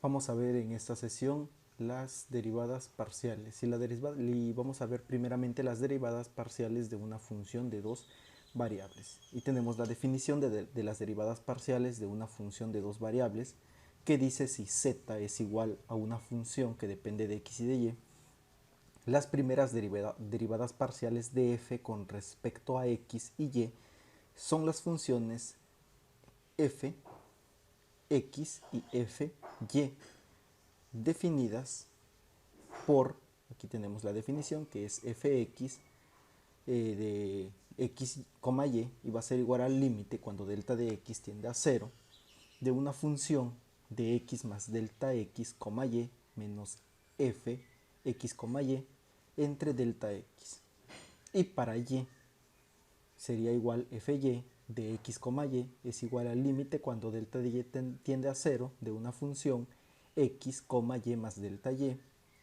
Vamos a ver en esta sesión las derivadas parciales y vamos a ver primeramente las derivadas parciales de una función de dos variables. Y tenemos la definición de las derivadas parciales de una función de dos variables que dice si z es igual a una función que depende de x y de y, las primeras derivadas parciales de f con respecto a x y y son las funciones f, x y f, y, definidas por, aquí tenemos la definición que es fx de x, y va a ser igual al límite cuando delta de x tiende a 0 de una función de x más delta x, y menos f x, y entre delta x. Y para y sería igual fy de x, y es igual al límite cuando delta de y tiende a 0 de una función x, y más delta y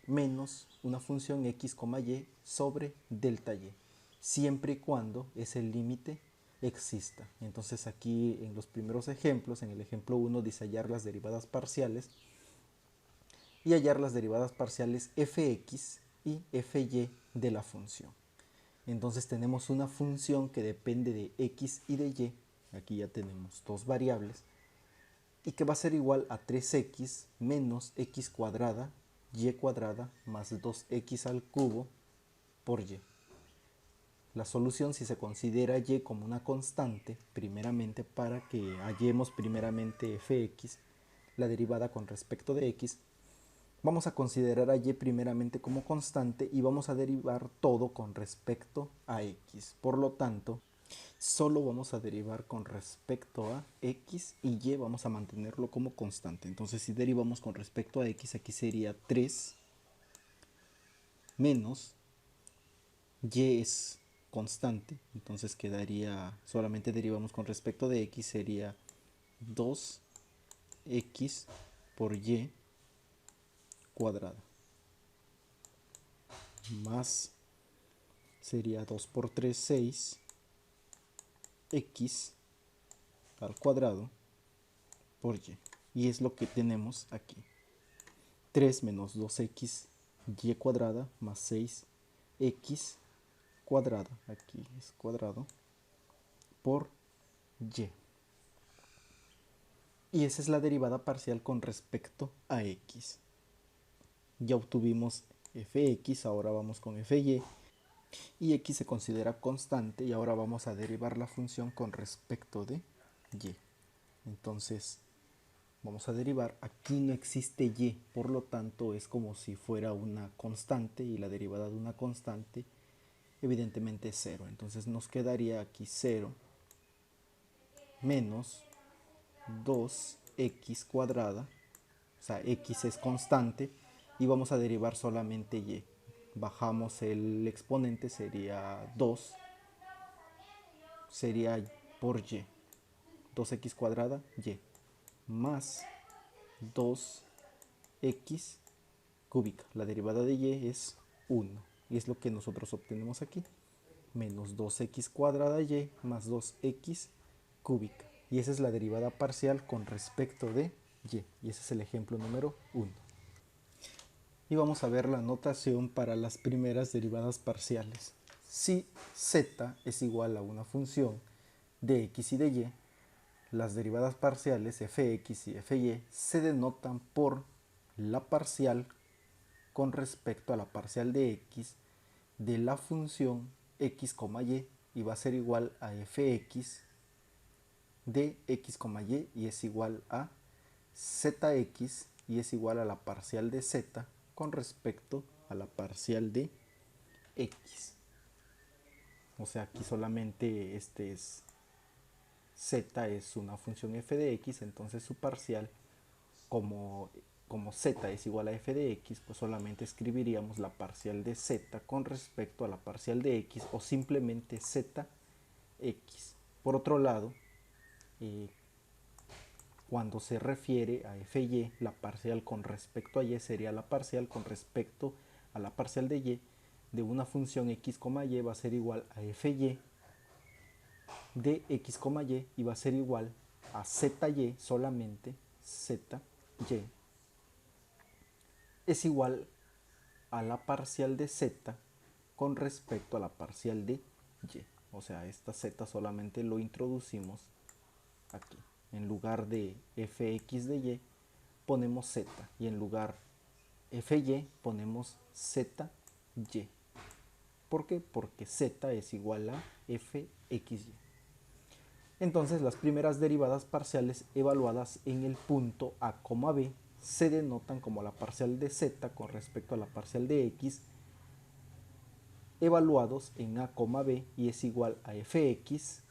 menos una función x, y sobre delta y, siempre y cuando ese límite exista. Entonces aquí en los primeros ejemplos, en el ejemplo 1 dice hallar las derivadas parciales y hallar las derivadas parciales fx y fy de la función. Entonces tenemos una función que depende de x y de y, aquí ya tenemos dos variables, y que va a ser igual a 3x menos x cuadrada, y cuadrada más 2x al cubo por y. La solución, si se considera y como una constante, primeramente para que hallemos primeramente fx, la derivada con respecto de x, vamos a considerar a y primeramente como constante y vamos a derivar todo con respecto a x. Por lo tanto, solo vamos a derivar con respecto a x y y vamos a mantenerlo como constante. Entonces si derivamos con respecto a x, aquí sería 3 menos y es constante, entonces quedaría, solamente derivamos con respecto de x, sería 2x por y cuadrada, más sería 2 por 3, 6, x al cuadrado por y. Y es lo que tenemos aquí. 3 menos 2x y cuadrada más 6x cuadrada, aquí es cuadrado, por y. Y esa es la derivada parcial con respecto a x. Ya obtuvimos fx, ahora vamos con fy. Y x se considera constante y ahora vamos a derivar la función con respecto de y. Entonces vamos a derivar, aquí no existe y, por lo tanto es como si fuera una constante y la derivada de una constante evidentemente es 0. Entonces nos quedaría aquí 0 menos 2x cuadrada, o sea, x es constante y vamos a derivar solamente y. Bajamos el exponente, sería 2, sería por y, 2x cuadrada y, más 2x cúbica. La derivada de y es 1 y es lo que nosotros obtenemos aquí, menos 2x cuadrada y más 2x cúbica. Y esa es la derivada parcial con respecto de y ese es el ejemplo número 1. Y vamos a ver la notación para las primeras derivadas parciales. Si z es igual a una función de x y de y, las derivadas parciales fx y fy se denotan por la parcial con respecto a la parcial de x de la función x, y va a ser igual a fx de x, y es igual a zx y es igual a la parcial de z con respecto a la parcial de x. O sea, aquí solamente este es z, es una función f de x, entonces su parcial, como z es igual a f de x, pues solamente escribiríamos la parcial de z con respecto a la parcial de x o simplemente zx. Por otro lado, cuando se refiere a fy, la parcial con respecto a y sería la parcial con respecto a la parcial de y de una función x, y va a ser igual a fy de x, y va a ser igual a zy, solamente zy, es igual a la parcial de z con respecto a la parcial de y. O sea, esta z solamente lo introducimos aquí. En lugar de fx de y ponemos z, y en lugar fy ponemos zy. ¿Por qué? Porque z es igual a fxy. Entonces las primeras derivadas parciales evaluadas en el punto a, b se denotan como la parcial de z con respecto a la parcial de x evaluados en a, b, y es igual a fx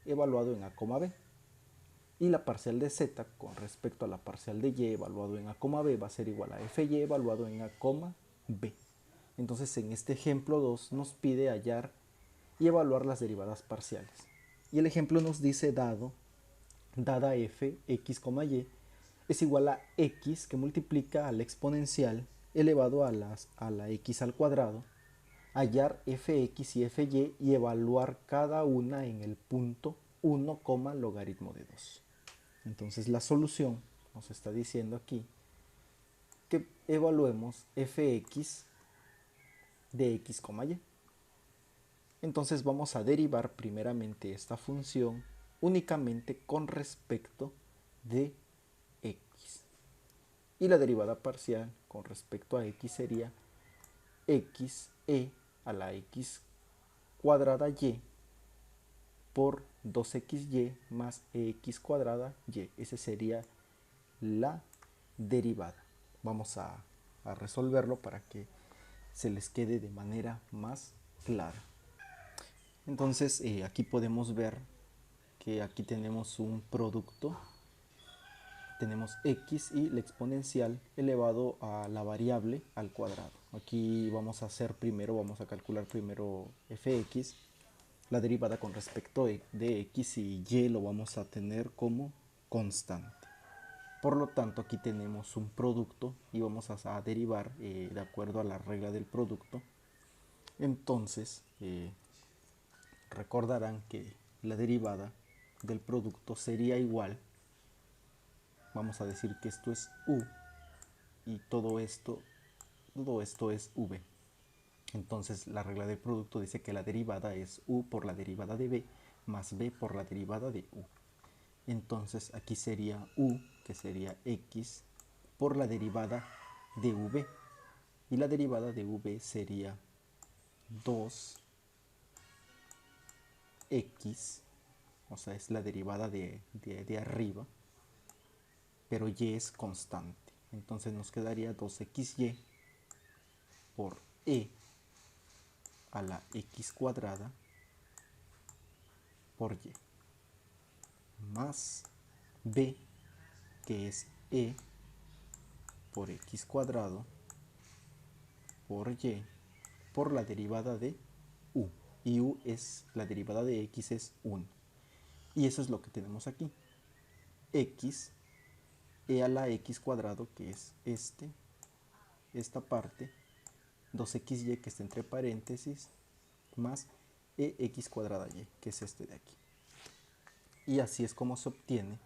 evaluado en a, b. Y la parcial de z con respecto a la parcial de y evaluado en a, b va a ser igual a fy evaluado en a, b. Entonces en este ejemplo 2 nos pide hallar y evaluar las derivadas parciales. Y el ejemplo nos dice dada f, x, y es igual a x que multiplica a la exponencial elevado a la x al cuadrado, hallar fx y fy y evaluar cada una en el punto 1, logaritmo de 2. Entonces la solución nos está diciendo aquí que evaluemos fx de x, y. Entonces vamos a derivar primeramente esta función únicamente con respecto de x. Y la derivada parcial con respecto a x sería x e a la x cuadrada y por 2xy más ex cuadrada y. Esa sería la derivada. Vamos a resolverlo para que se les quede de manera más clara. Entonces aquí podemos ver que aquí tenemos un producto, tenemos x y la exponencial elevado a la variable al cuadrado. Aquí vamos a calcular primero fx, la derivada con respecto de x, y y lo vamos a tener como constante. Por lo tanto aquí tenemos un producto y vamos a derivar de acuerdo a la regla del producto. Entonces recordarán que la derivada del producto sería igual, vamos a decir que esto es u y todo esto es v. Entonces la regla del producto dice que la derivada es u por la derivada de b más b por la derivada de u. Entonces aquí sería u, que sería x, por la derivada de v, y la derivada de v sería 2x, o sea, es la derivada de arriba, pero y es constante. Entonces nos quedaría 2xy por e a la x cuadrada por y, más b, que es e por x cuadrado por y por la derivada de u. Y u es la derivada de x, es 1. Y eso es lo que tenemos aquí. X e a la x cuadrado, que es esta parte, 2xy, que está entre paréntesis, más ex cuadrada y, que es este de aquí. Y así es como se obtiene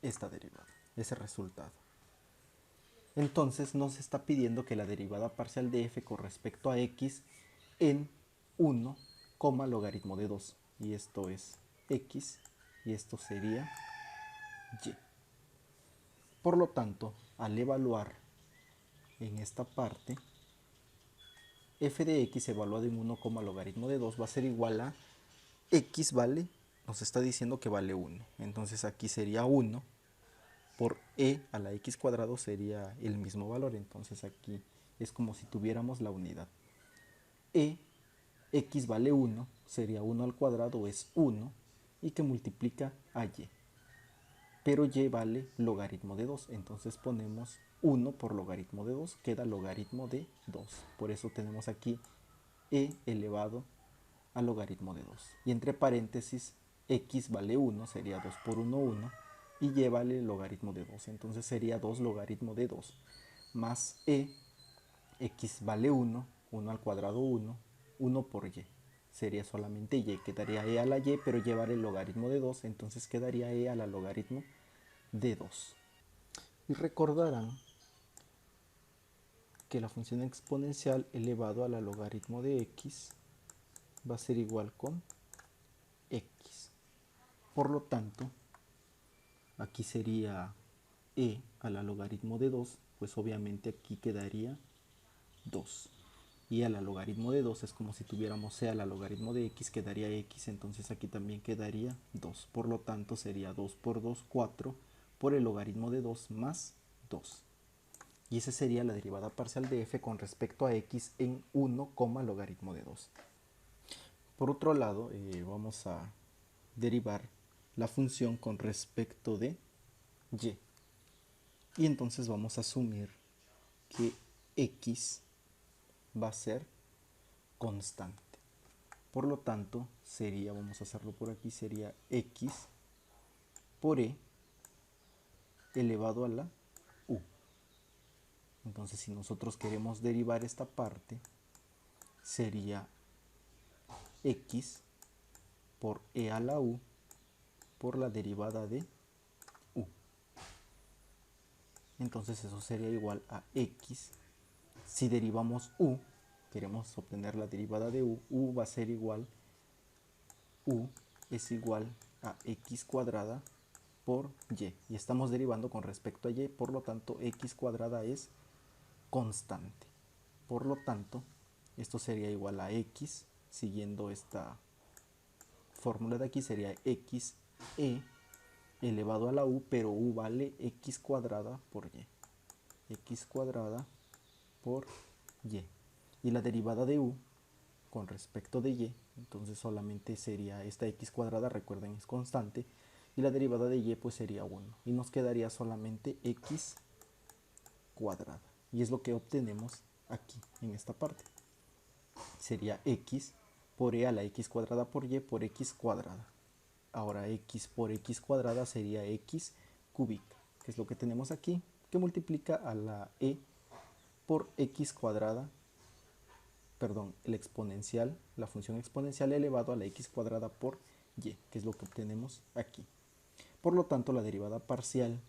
esta derivada, ese resultado. Entonces nos está pidiendo que la derivada parcial de f con respecto a x en 1, logaritmo de 2. Y esto es x y esto sería y. Por lo tanto, al evaluar en esta parte, f de x evaluado en 1, logaritmo de 2 va a ser igual a x nos está diciendo que vale 1. Entonces aquí sería 1 por e a la x cuadrado, sería el mismo valor. Entonces aquí es como si tuviéramos la unidad. X vale 1, sería 1 al cuadrado, es 1, y que multiplica a y. Pero y vale logaritmo de 2, entonces ponemos 1 por logaritmo de 2, queda logaritmo de 2. Por eso tenemos aquí e elevado al logaritmo de 2. Y entre paréntesis, x vale 1, sería 2 por 1, 1, y y vale logaritmo de 2, entonces sería 2 logaritmo de 2, más x vale 1, 1 al cuadrado 1, 1 por y. Sería solamente y, quedaría e a la y, pero y vale el logaritmo de 2, entonces quedaría e a la logaritmo de 2. Y recordarán que la función exponencial elevado a la logaritmo de x va a ser igual con x. Por lo tanto, aquí sería e a la logaritmo de 2, pues obviamente aquí quedaría 2. Y a la logaritmo de 2 es como si tuviéramos c a la logaritmo de x, quedaría x, entonces aquí también quedaría 2. Por lo tanto sería 2 por 2, 4, por el logaritmo de 2 más 2. Y esa sería la derivada parcial de f con respecto a x en 1, logaritmo de 2. Por otro lado, vamos a derivar la función con respecto de y. Y entonces vamos a asumir que x va a ser constante. Por lo tanto, sería, vamos a hacerlo por aquí, sería x por e elevado a la u. Entonces, si nosotros queremos derivar esta parte, sería x por e a la u por la derivada de u. Entonces eso sería igual a x. Si derivamos u, queremos obtener la derivada de u va a ser igual, u es igual a x cuadrada por y. Y estamos derivando con respecto a y, por lo tanto x cuadrada es constante. Por lo tanto, esto sería igual a x, siguiendo esta fórmula de aquí, sería x e elevado a la u, pero u vale x cuadrada por y. X cuadrada por y. Y la derivada de u con respecto de y, entonces solamente sería esta x cuadrada, recuerden es constante, y la derivada de y pues sería 1. Y nos quedaría solamente x cuadrada. Y es lo que obtenemos aquí, en esta parte. Sería x por e a la x cuadrada por y por x cuadrada. Ahora x por x cuadrada sería x cúbica, que es lo que tenemos aquí, que multiplica a la e por x cuadrada, perdón, el exponencial, la función exponencial elevado a la x cuadrada por y, que es lo que obtenemos aquí. Por lo tanto, la derivada parcial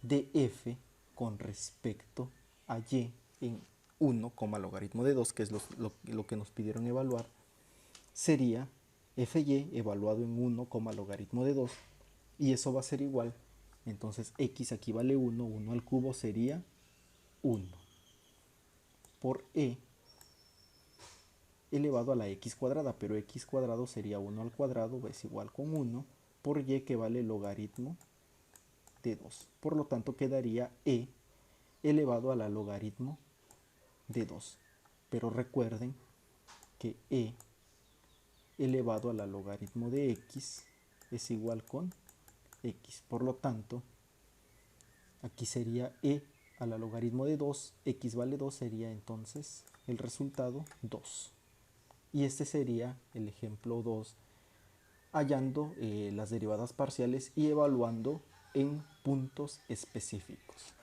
de f con respecto a y en 1, logaritmo de 2, que es lo que nos pidieron evaluar, sería fy evaluado en 1, logaritmo de 2, y eso va a ser igual, entonces x aquí vale 1, 1 al cubo sería 1, por e elevado a la x cuadrada, pero x cuadrado sería 1 al cuadrado, es igual con 1, por y que vale logaritmo de 2. Por lo tanto quedaría e elevado a la logaritmo de 2. Pero recuerden que e elevado a la logaritmo de x es igual con x. Por lo tanto, aquí sería e a la logaritmo de 2, x vale 2, sería entonces el resultado 2. Y este sería el ejemplo 2, hallando las derivadas parciales y evaluando en puntos específicos.